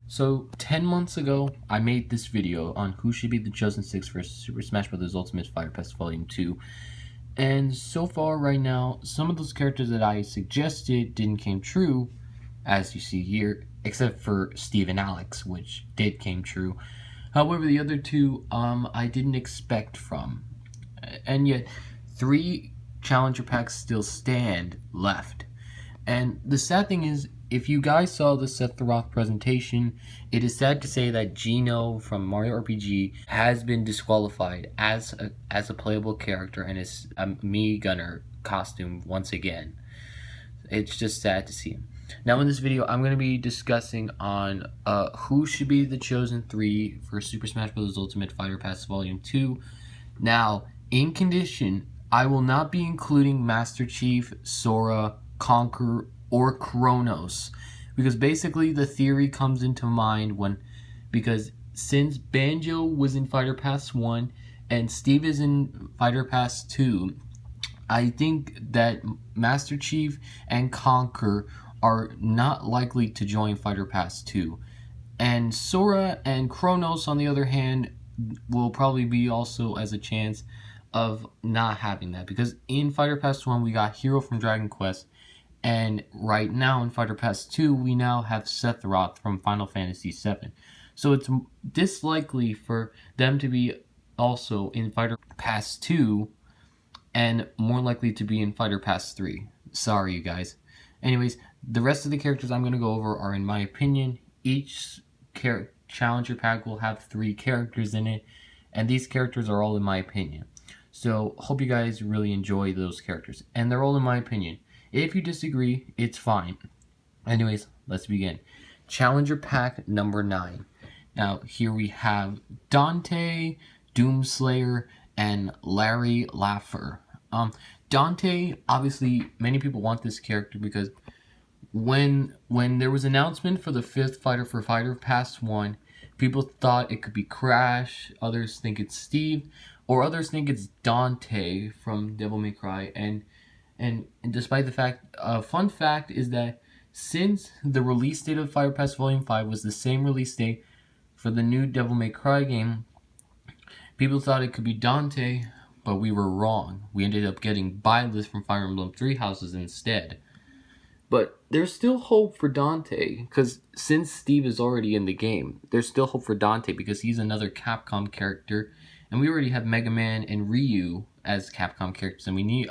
So, 10 months ago, I made this video on who should be the Chosen 6 for Super Smash Bros. Ultimate Fighter Pass Volume 2. And so far, right now, some of those characters that I suggested didn't came true, as you see here, except for Steve and Alex, which did came true. However, the other two, I didn't expect from. And yet, 3 Challenger Packs still stand left. And the sad thing is, if you guys saw the Seth Roth presentation, it is sad to say that Gino from Mario RPG has been disqualified as a playable character and is a Mii Gunner costume once again. It's just sad to see him. Now in this video, I'm going to be discussing on who should be the chosen 3 for Super Smash Bros. Ultimate Fighter Pass Volume 2. Now, in condition, I will not be including Master Chief, Sora, Conquer, or Kronos, because basically the theory comes into mind because since Banjo was in Fighter Pass 1 and Steve is in Fighter Pass 2, I think that Master Chief and Conquer are not likely to join Fighter Pass 2. And Sora and Kronos, on the other hand, will probably be also as a chance of not having that, because in Fighter Pass 1 we got Hero from Dragon Quest, and right now in Fighter Pass 2 we now have Sephiroth from Final Fantasy VII. So it's dislikely for them to be also in Fighter Pass 2 and more likely to be in Fighter Pass 3. Sorry, you guys. Anyways, the rest of the characters I'm going to go over are, in my opinion, each Challenger Pack will have 3 characters in it, and these characters are all in my opinion. So, hope you guys really enjoy those characters, and they're all in my opinion. If you disagree, it's fine. Anyways, let's begin. Challenger Pack number 9. Now, here we have Dante, Doomslayer, and Larry Laffer. Dante, obviously, many people want this character because when there was announcement for the 5th fighter for Fighter Pass 1, people thought it could be Crash, others think it's Steve, or others think it's Dante from Devil May Cry. And despite the fact, fun fact is that since the release date of Fighter Pass Volume 5 was the same release date for the new Devil May Cry game, people thought it could be Dante, but we were wrong. We ended up getting Byleth from Fire Emblem Three Houses instead. But there's still hope for Dante, because since Steve is already in the game, there's still hope for Dante because he's another Capcom character, and we already have Mega Man and Ryu as Capcom characters, and we need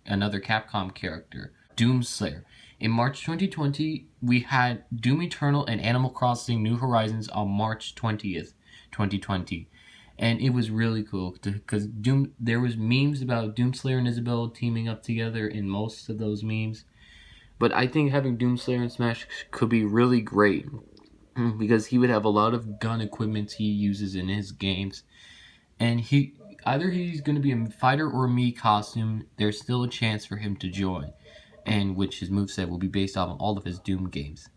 another Capcom character, Doomslayer. In March 2020, we had Doom Eternal and Animal Crossing New Horizons on March 20th, 2020. And it was really cool because there was memes about Doomslayer and Isabelle teaming up together in most of those memes. But I think having Doomslayer in Smash could be really great because he would have a lot of gun equipment he uses in his games. And either he's going to be a fighter or a Mii costume, there's still a chance for him to join, and which his moveset will be based off of all of his Doom games.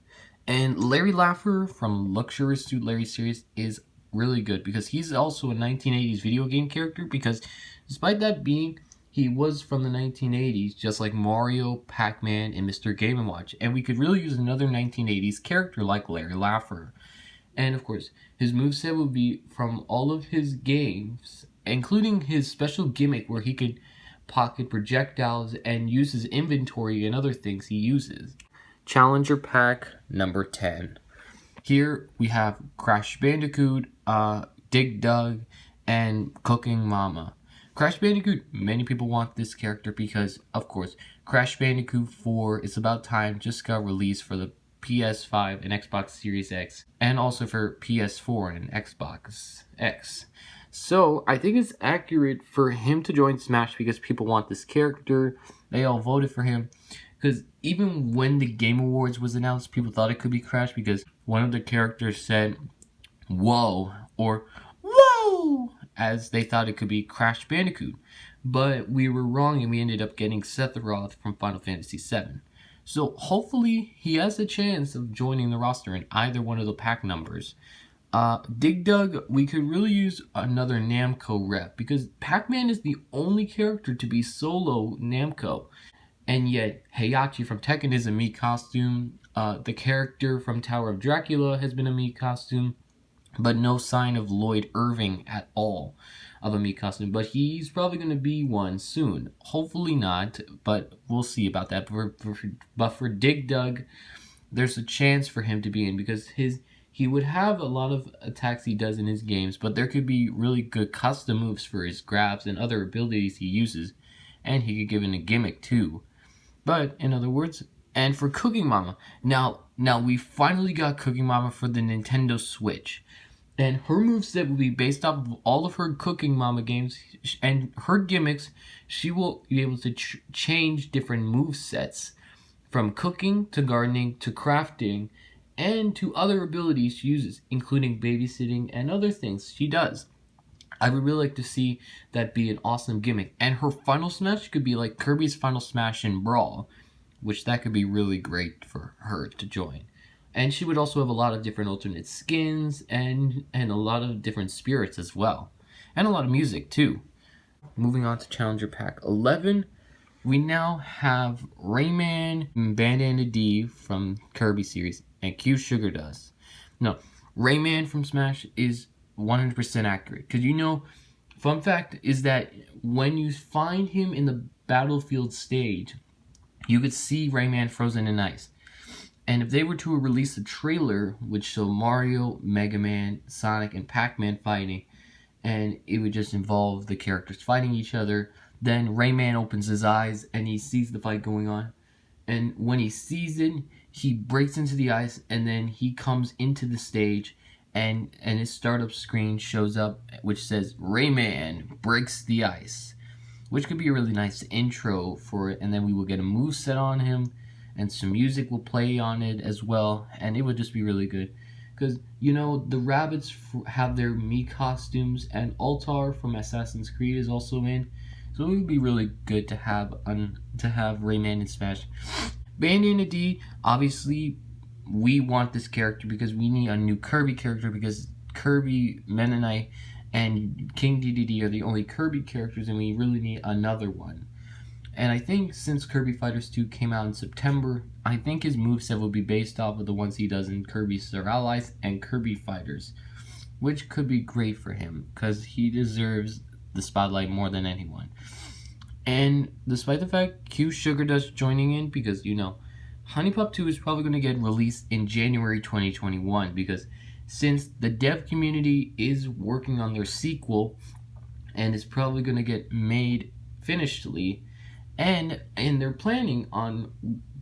And Larry Laffer from Luxurious Suit Larry series is really good because he's also a 1980s video game character, because despite that being, he was from the 1980s, just like Mario, Pac-Man, and Mr. Game & Watch, and we could really use another 1980s character like Larry Laffer. And of course, his moveset would be from all of his games, including his special gimmick where he could pocket projectiles and use his inventory and other things he uses. Challenger Pack number 10. Here we have Crash Bandicoot, Dig Dug, and Cooking Mama. Crash Bandicoot, many people want this character because, of course, Crash Bandicoot 4 It's About Time just got released for the PS5 and Xbox Series X, and also for PS4 and Xbox X. So, I think it's accurate for him to join Smash because people want this character. They all voted for him. Because even when the Game Awards was announced, people thought it could be Crash because one of the characters said, "Whoa," or "Whoa," as they thought it could be Crash Bandicoot. But we were wrong and we ended up getting Sephiroth from Final Fantasy VII. So hopefully he has a chance of joining the roster in either one of the pack numbers. Dig Dug, we could really use another Namco rep because Pac-Man is the only character to be solo Namco. and yet Heihachi from Tekken is a Mii costume. The character from Tower of Dracula has been a Mii costume, but no sign of Lloyd Irving at all of a Mii costume. But he's probably going to be one soon. Hopefully not, but we'll see about that. But for Dig Dug, there's a chance for him to be in because he would have a lot of attacks he does in his games, but there could be really good custom moves for his grabs and other abilities he uses, and he could give it a gimmick too. But in other words, and for Cooking Mama, now we finally got Cooking Mama for the Nintendo Switch, and her moveset will be based off of all of her Cooking Mama games and her gimmicks. She will be able to change different movesets from cooking to gardening to crafting and to other abilities she uses, including babysitting and other things she does. I would really like to see that be an awesome gimmick. And her Final Smash could be like Kirby's Final Smash in Brawl, which that could be really great for her to join. And she would also have a lot of different alternate skins and a lot of different spirits as well. And a lot of music too. Moving on to Challenger Pack 11, we now have Rayman, Bandana D from Kirby series, and Q Sugar Dust. No, Rayman from Smash is 100% accurate. Because fun fact is that when you find him in the battlefield stage, you could see Rayman frozen in ice. And if they were to release a trailer which showed Mario, Mega Man, Sonic, and Pac-Man fighting, and it would just involve the characters fighting each other, then Rayman opens his eyes and he sees the fight going on. And when he sees it, he breaks into the ice, and then he comes into the stage, and his startup screen shows up, which says Rayman breaks the ice, which could be a really nice intro for it. And then we will get a moveset on him, and some music will play on it as well, and it would just be really good. Because, the rabbits have their Mii costumes, and Altar from Assassin's Creed is also in. So it would be really good to have Rayman in Smash. Bandana D, obviously, we want this character because we need a new Kirby character, because Kirby, Meta Knight, and King Dedede are the only Kirby characters, and we really need another one. And I think since Kirby Fighters 2 came out in September, I think his moveset will be based off of the ones he does in Kirby Star Allies and Kirby Fighters, which could be great for him because he deserves the spotlight more than anyone. And despite the fact Q Sugar Dust joining in, because HuniePop 2 is probably going to get released in January 2021, because since the dev community is working on their sequel and is probably going to get made finishedly, and they're planning on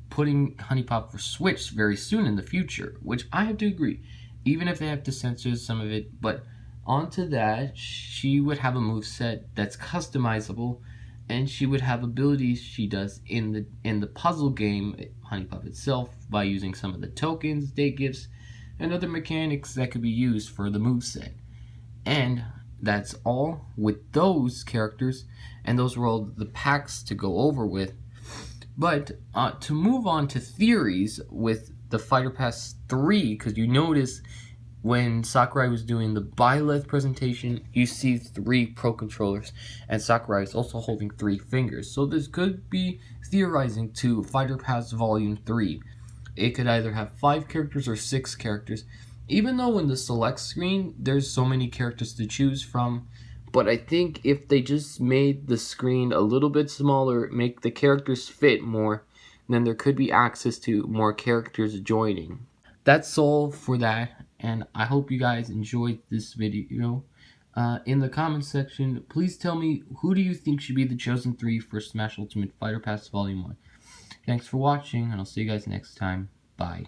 putting HuniePop for Switch very soon in the future, which I have to agree, even if they have to censor some of it. But onto that, she would have a moveset that's customizable, and she would have abilities she does in the puzzle game HuniePop itself by using some of the tokens, day gifts, and other mechanics that could be used for the moveset. And that's all with those characters, and those were all the packs to go over with. But to move on to theories with the Fighter Pass 3, because you notice when Sakurai was doing the Byleth presentation, you see 3 Pro Controllers, and Sakurai is also holding 3 fingers. So this could be theorizing to Fighter Pass Volume 3. It could either have 5 characters or 6 characters, even though in the select screen, there's so many characters to choose from. But I think if they just made the screen a little bit smaller, make the characters fit more, then there could be access to more characters joining. That's all for that, and I hope you guys enjoyed this video. In the comments section, please tell me, who do you think should be the chosen 3 for Smash Ultimate Fighter Pass Volume 1? Thanks for watching, and I'll see you guys next time. Bye.